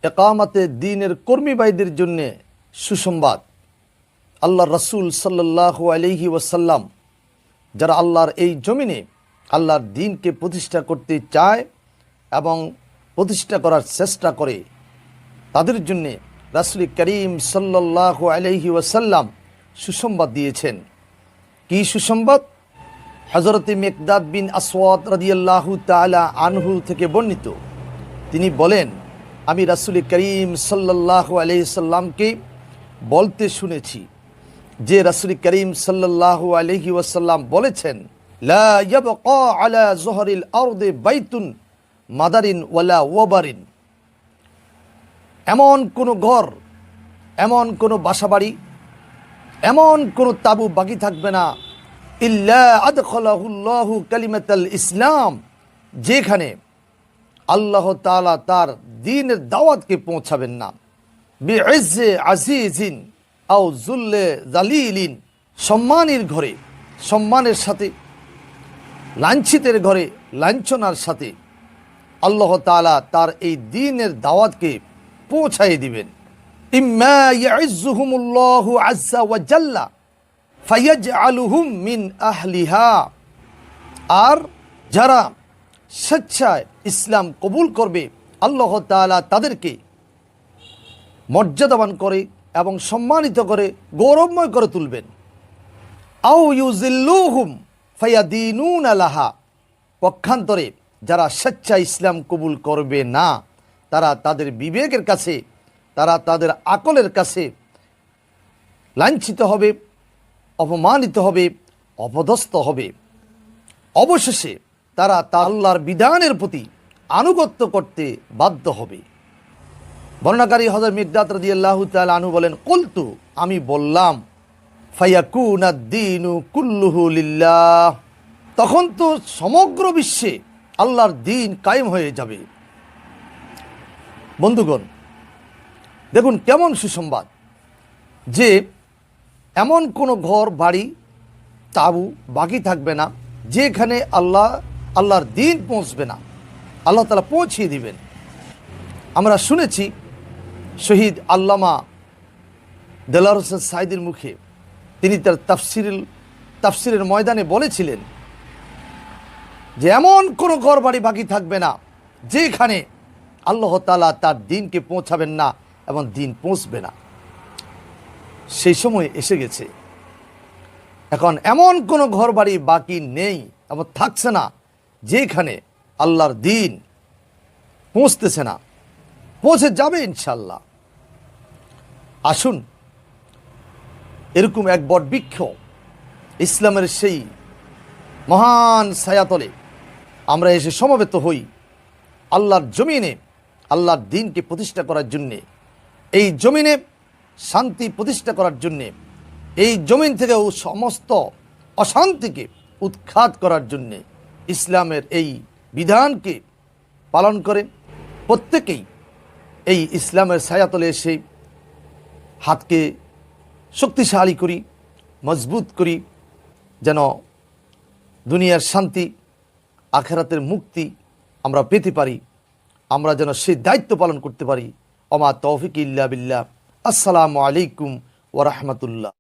একামতে দ্বীনের কর্মী ভাইদের জন্য সুসংবাদ। আল্লাহ রসুল সাল্লাল্লাহু আলাইহি ওয়াসাল্লাম যারা আল্লাহর এই জমিনে আল্লাহর দ্বীনকে প্রতিষ্ঠা করতে চায় এবং প্রতিষ্ঠা করার চেষ্টা করে, তাদের জন্যে রাসূল করিম সাল্লাল্লাহু আলাইহি ওয়াসাল্লাম সুসংবাদ দিয়েছেন। কি সুসংবাদ? হযরত মিকদাদ বিন আসওয়াদ রাদিয়াল্লাহু তাআলা আনহু থেকে বর্ণিত, তিনি বলেন, আমি রাসূল করিম সাল্লাল্লাহু আলাইহি সাল্লামকে বলতে শুনেছি যে রাসূল করিম সাল্লাল্লাহু আলাইহি ওয়াসাল্লাম বলেছেন, লা ইয়াবকা আলা যুহরিল আরদি বাইতুন মাদারিন ওয়ালা ওয়াবারিন, এমন কোনো ঘর, এমন কোনো বাসাবাড়ি, এমন কোনো তাবু বাকি থাকবে না, ইল্লা আদখালাহুল্লাহু কালিমাতাল ইসলাম, যেখানে আল্লাহ তাআলা তার দ্বীনের দাওয়াতকে পৌঁছাবেন না। বিইজ্জে আজিজিন আও যুল্লে জালিলিন, সম্মানের ঘরে সম্মানের সাথে, লাঞ্ছিতের ঘরে লাঞ্ছনার সাথে আল্লাহ তাআলা তার এই দ্বীনের দাওয়াতকে পৌঁছায় দিবেন। ইম্মা ইয়াইজ্জুহুমুল্লাহু আজ্জা ওয়া জাল্লা ফায়াজআলুহুম মিন আহলিহা, আর যারা স্বেচ্ছায় ইসলাম কবুল করবে আল্লাহ তাআলা তাদেরকে মর্যাদাবান করে এবং সম্মানিত করে গৌরবময় করে তুলবেন। আও ইউজিল্লুহুম ফায়াদিনুনা লাহা, পক্ষান্তরে যারা স্বেচ্ছায় ইসলাম কবুল করবে না, তারা তাদের বিবেকের কাছে, তারা তাদের আকলের কাছে লাঞ্ছিত হবে, অপমানিত হবে, অপদস্থ হবে। অবশেষে তারা আল্লাহর বিধানের প্রতি আনুগত্য করতে বাধ্য হবে। বর্ণনাকারী হযরত মিকদাদ রাদিয়াল্লাহু তাআলা আনহু বলেন, কুলতু, আমি বললাম, ফায়াকুনাদ-দীনু কুল্লুহু লিল্লাহ, তখন তো সমগ্র বিশ্বে আল্লাহর দ্বীন কায়েম হয়ে যাবে। বন্ধুগণ, দেখুন কেমন সুসংবাদ, যে এমন কোনো ঘর বাড়ি তাবু বাকি থাকবে না যেখানে আল্লাহর দ্বীন পৌঁছবে না, আল্লাহ তাআলা পৌঁছিয়ে দিবেন। আমরা শুনেছি শহীদ আল্লামা দেলাওয়ার হোসেন সাঈদীর মুখে, তিনি তার তাফসিরের ময়দানে বলেছিলেন যে এমন কোনো ঘর বাড়ি বাকি থাকবে না যেখানে আল্লাহ তাআলা তার দ্বীনকে পৌঁছাবেন না এবং দ্বীন পৌঁছবে না। সেই সময় এসে গেছে। এখন এমন কোনো ঘর বাড়ি বাকি নেই এবং থাকছে না যেখানে আল্লাহর দ্বীন পৌঁছতেছে না, পৌঁছে যাবে ইনশাল্লাহ। আসুন এরকম এক বটবৃক্ষ ইসলামের সেই মহান ছায়াতলে আমরা এসে সমবেত হই, আল্লাহর জমিনে আল্লাহর দ্বীনকে প্রতিষ্ঠা করার জন্যে, এই জমিনে শান্তি প্রতিষ্ঠা করার জন্যে, এই জমিন থেকে সমস্ত অশান্তিকে উৎখাত করার জন্যে, ইসলামের এই বিধানকে পালন করে প্রত্যেকেই এই ইসলামের ছায়াতলে এসে হাতকে শক্তিশালী করি, মজবুত করি, যেন দুনিয়ার শান্তি আখিরাতের মুক্তি আমরা পেতে পারি, আমরা যেন সেই দায়িত্ব পালন করতে পারি। ওমা তৌফিক ইল্লা বিল্লাহ। আসসালামু আলাইকুম ওয়া রাহমাতুল্লাহ।